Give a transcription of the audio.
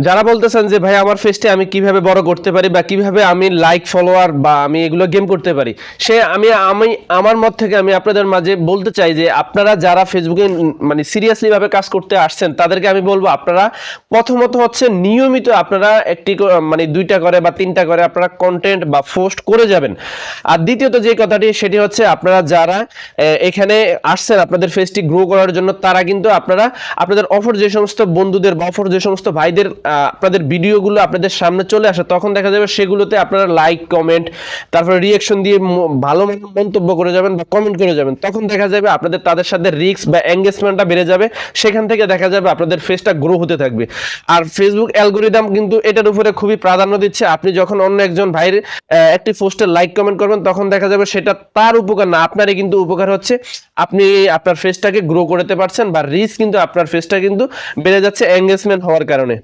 যারা বলতেছেন যে ভাই আমার পেজটি আমি কিভাবে বড় করতে পারি বা কিভাবে আমি লাইক ফলোয়ার বা আমি এগুলো গেম করতে পারি, সে আমি আমি আমার মত থেকে আমি আপনাদের মাঝে বলতে চাই যে আপনারা যারা ফেসবুকে মানে সিরিয়াসলি ভাবে কাজ করতে আসছেন তাদেরকে আমি বলবো আপনারা প্রথমত হচ্ছে নিয়মিত আপনারা একটি মানে 2টা করে বা 3টা করে আপনারা কন্টেন্ট বা পোস্ট করে যাবেন। আর দ্বিতীয়ত যে কথাটি সেটি হচ্ছে আপনারা যারা এখানে আসছেন আপনাদের পেজটি গ্রো করার জন্য, তারা কিন্তু আপনারা আপনাদের অফার যে সমস্ত বন্ধুদের বা অফার যে সমস্ত ভাইদের আপনাদের ভিডিওগুলো আপনাদের সামনে চলে আসে, তখন দেখা যাবে সেগুলোতে আপনারা লাইক কমেন্ট তারপরে রিঅ্যাকশন দিয়ে ভালো মন্তব্য করে যাবেন বা কমেন্ট করে যাবেন। তখন দেখা যাবে আপনাদের তাদের সাথে রিস্ক বা এঙ্গেজমেন্টটা বেড়ে যাবে, সেখান থেকে দেখা যাবে আপনাদের পেজটা গ্রো হতে থাকবে। আর ফেসবুক অ্যালগরিদম কিন্তু এটার উপরে খুবই প্রাধান্য দিচ্ছে। আপনি যখন অন্য একজন ভাইয়ের একটি পোস্টে লাইক কমেন্ট করবেন তখন দেখা যাবে সেটা তার উপকার না, আপনারই কিন্তু উপকার হচ্ছে। আপনি আপনার পেজটাকে গ্রো করতে পারছেন বা রিচ কিন্তু আপনার পেজটা কিন্তু বেড়ে যাচ্ছে এঙ্গেজমেন্ট হওয়ার কারণে।